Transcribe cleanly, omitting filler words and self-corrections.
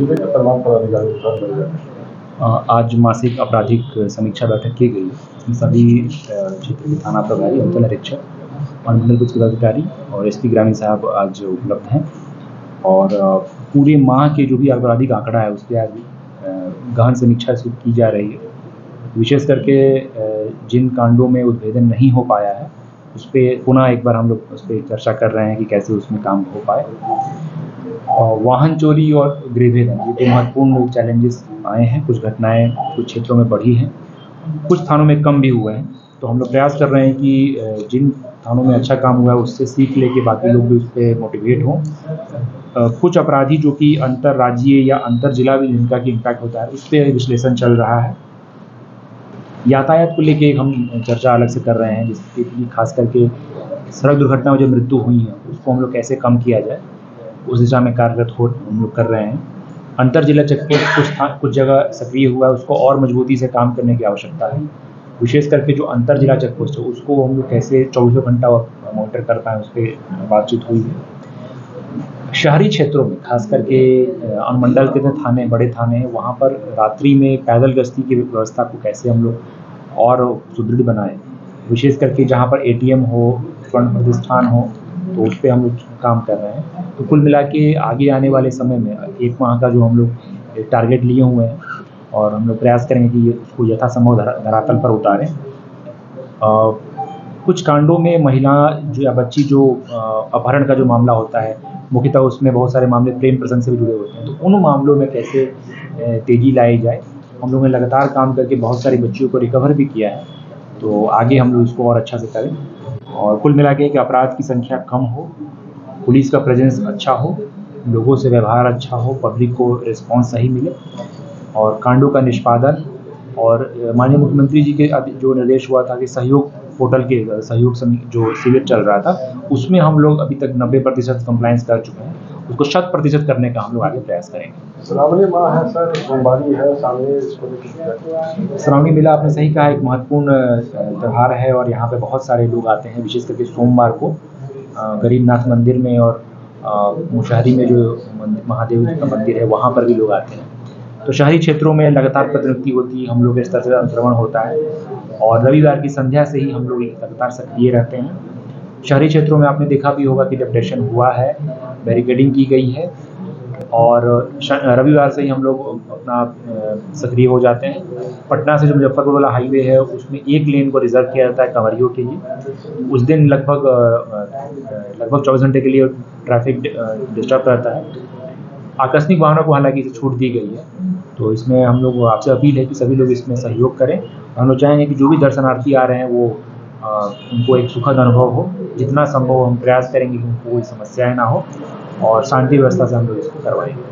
जिले के तमाम पदाधिकारी के साथ बैठक। आज मासिक आपराधिक समीक्षा बैठक की गई। इसमें सभी क्षेत्र के थाना प्रभारी, अंचल निरीक्षक और मंडल पुलिस पदाधिकारी और एसपी ग्रामीण साहब आज उपलब्ध हैं और पूरे माह के जो भी आपराधिक आंकड़ा है उस पर आज गहन समीक्षा की जा रही है। विशेष करके जिन कांडों में उद्भेदन नहीं हो पाया है उस पर पुनः एक बार हम लोग उस पर चर्चा कर रहे हैं कि कैसे उसमें काम हो पाए। वाहन चोरी और गृहभेदन ये दो महत्वपूर्ण चैलेंजेस आए हैं। कुछ घटनाएं कुछ क्षेत्रों में बढ़ी हैं, कुछ थानों में कम भी हुए हैं। तो हम लोग प्रयास कर रहे हैं कि जिन थानों में अच्छा काम हुआ है उससे सीख लेके बाकी लोग भी उस पर मोटिवेट हों। कुछ अपराधी जो कि अंतर राज्यीय या अंतर जिला भी जिनका कि इम्पैक्ट होता है उस पर विश्लेषण चल रहा है। यातायात को लेके हम चर्चा अलग से कर रहे हैं, जिसके लिए खास करके सड़क दुर्घटना में जो मृत्यु हुई है उसको हम लोग कैसे कम किया जाए उस दिशा में कार्यरत हम लोग कर रहे हैं। अंतर जिला चेकपोस्ट कुछ जगह सक्रिय हुआ है, उसको और मजबूती से काम करने की आवश्यकता है। विशेष करके जो अंतर जिला चेकपोस्ट है उसको हम लोग कैसे 24 घंटा मॉनिटर कर पाएँ उस पर बातचीत हुई है। शहरी क्षेत्रों में खास करके अनुमंडल के थाने, बड़े थाने हैं, वहाँ पर रात्रि में पैदल गश्ती की व्यवस्था को कैसे हम लोग और सुदृढ़ बनाएं। विशेष करके जहाँ पर एटीएम हो, स्वर्ण प्रतिष्ठान हो, तो उस पर हम लोग काम कर रहे हैं। तो कुल मिला के आगे आने वाले समय में 1 माह का जो हम लोग टारगेट लिए हुए हैं और हम लोग प्रयास करेंगे कि उसको यथासंभव धरातल पर उतारें। कुछ कांडों में महिला जो या बच्ची जो अपहरण का जो मामला होता है, मुख्यतः उसमें बहुत सारे मामले प्रेम प्रसंग से भी जुड़े होते हैं, तो उन मामलों में कैसे तेज़ी लाई जाए। हम लोगों ने लगातार काम करके बहुत सारी बच्चियों को रिकवर भी किया है, तो आगे हम लोग इसको और अच्छा से करें और कुल मिला के कि अपराध की संख्या कम हो, पुलिस का प्रेजेंस अच्छा हो, लोगों से व्यवहार अच्छा हो, पब्लिक को रिस्पॉन्स सही मिले और कांडों का निष्पादन। और माननीय मुख्यमंत्री जी के जो निर्देश हुआ था कि सहयोग पोर्टल के सहयोग जो शिविर चल रहा था उसमें हम लोग अभी तक 90% कंप्लायंस कर चुके हैं, उसको 100% करने का हम लोग आगे प्रयास करेंगे। श्रावणी माह है सर, सोमवारी है सामने। श्रावणी मेला आपने सही कहा, एक महत्वपूर्ण त्यौहार है और यहाँ पे बहुत सारे लोग आते हैं। विशेष करके सोमवार को गरीबनाथ मंदिर में और मुशहरी में जो महादेव जी का मंदिर है वहाँ पर भी लोग आते हैं। तो शहरी क्षेत्रों में लगातार प्रतिनियुक्ति होती है, हम लोग इस तरह से अनुश्रवण होता है और रविवार की संध्या से ही हम लोग लगातार सक्रिय रहते हैं। शहरी क्षेत्रों में आपने देखा भी होगा कि डेप्यूटेशन हुआ है, बैरिकेडिंग की गई है और रविवार से ही हम लोग अपना सक्रिय हो जाते हैं। पटना से जो मुजफ्फरपुर वाला हाईवे है उसमें 1 लेन को रिजर्व किया जाता है कंवरियों के लिए। उस दिन लगभग 24 घंटे के लिए ट्रैफिक डिस्टर्ब रहता है। आकस्मिक वाहनों को हालांकि इसे छूट दी गई है, तो इसमें हम लोग आपसे अपील है कि सभी लोग इसमें सहयोग करें। हम लोग चाहेंगे कि जो भी दर्शनार्थी आ रहे हैं वो उनको एक सुखद अनुभव हो। जितना संभव हम प्रयास करेंगे कि उनको कोई समस्याएं ना हो और शांति व्यवस्था से हम लोग इसको करवाएंगे।